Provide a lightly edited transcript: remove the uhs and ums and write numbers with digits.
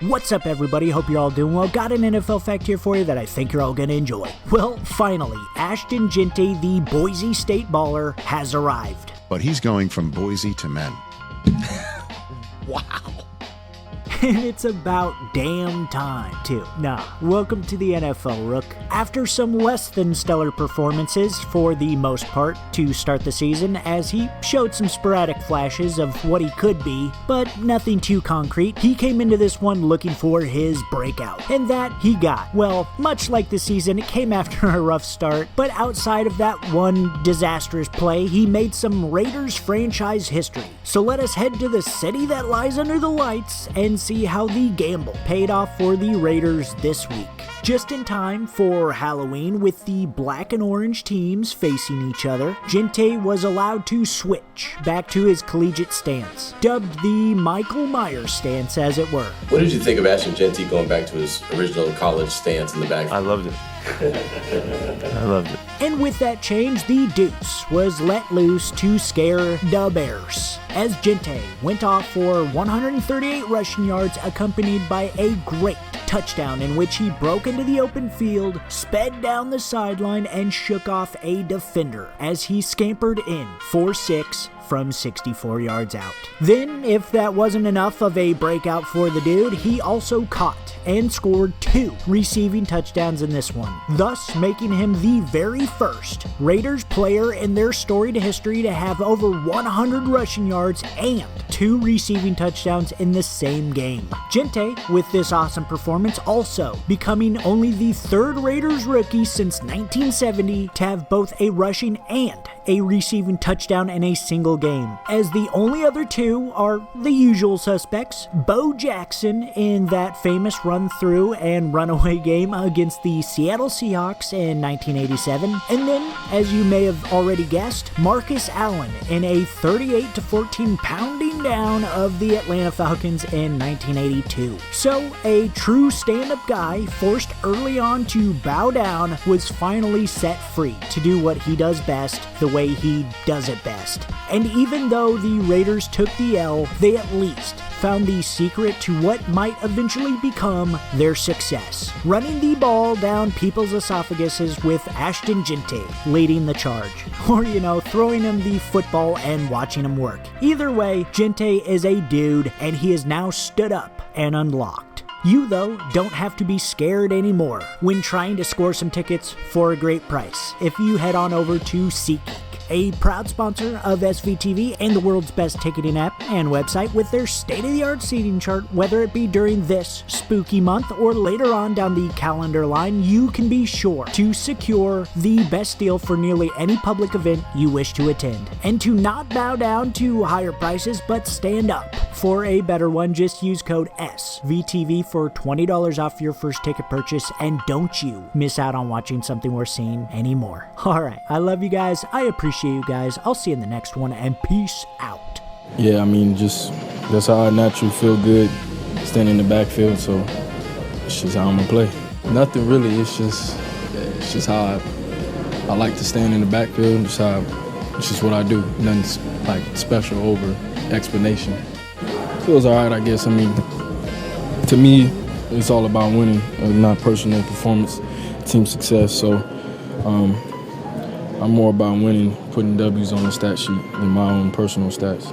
What's up, everybody? Hope you're all doing well. Got an NFL fact here for you that I think you're all going to enjoy. Well, finally, Ashton Jeanty, the Boise State baller, has arrived. But he's going from Boise to men. Wow. And it's about damn time, too. Nah, welcome to the NFL, Rook. After some less than stellar performances, for the most part, to start the season, as he showed some sporadic flashes of what he could be, but nothing too concrete, he came into this one looking for his breakout. And that he got. Well, much like the season, it came after a rough start, but outside of that one disastrous play, he made some Raiders franchise history. So let us head to the city that lies under the lights and see how the gamble paid off for the Raiders this week. Just in time for Halloween, with the black and orange teams facing each other, Jeanty was allowed to switch back to his collegiate stance, dubbed the Michael Myers stance, as it were. What did you think of Ashton Jeanty going back to his original college stance in the back? I loved it. I loved it. And with that change, the Deuce was let loose to scare the Bears, as Jeanty went off for 138 rushing yards, accompanied by a great touchdown in which he broke into the open field, sped down the sideline, and shook off a defender as he scampered in for 6 from 64 yards out. Then, if that wasn't enough of a breakout for the dude, he also caught and scored 2 receiving touchdowns in this one, thus making him the very first Raiders player in their storied history to have over 100 rushing yards and 2 receiving touchdowns in the same game. Jeanty, with this awesome performance, also becoming only the 3rd Raiders rookie since 1970 to have both a rushing and a receiving touchdown in a single game, as the only other 2 are the usual suspects: Bo Jackson in that famous run-through and runaway game against the Seattle Seahawks in 1987, and then, as you may have already guessed, Marcus Allen in a 38-14 pounding down of the Atlanta Falcons in 1982. So, a true stand-up guy, forced early on to bow down, was finally set free to do what he does best, the way he does it best. And even though the Raiders took the L, they at least found the secret to what might eventually become their success: running the ball down people's esophaguses with Ashton Jeanty leading the charge. Or, throwing him the football and watching him work. Either way, Jeanty is a dude, and he is now stood up and unlocked. You, though, don't have to be scared anymore when trying to score some tickets for a great price if you head on over to SeatGeek, a proud sponsor of SVTV and the world's best ticketing app and website, with their state-of-the-art seating chart. Whether it be during this spooky month or later on down the calendar line, you can be sure to secure the best deal for nearly any public event you wish to attend. And to not bow down to higher prices, but stand up for a better one, just use code SVTV for $20 off your first ticket purchase, and don't you miss out on watching something worth seeing anymore. Alright, I love you guys. I appreciate you guys. I'll see you in the next one, and peace out. Yeah, that's how I naturally feel good, standing in the backfield, so it's just how I'm gonna play. Nothing really, it's just how I like to stand in the backfield. It's just what I do. Nothing like special over explanation. Feels alright, I guess. To me, it's all about winning, not personal performance, team success. So I'm more about winning, putting W's on the stat sheet than my own personal stats.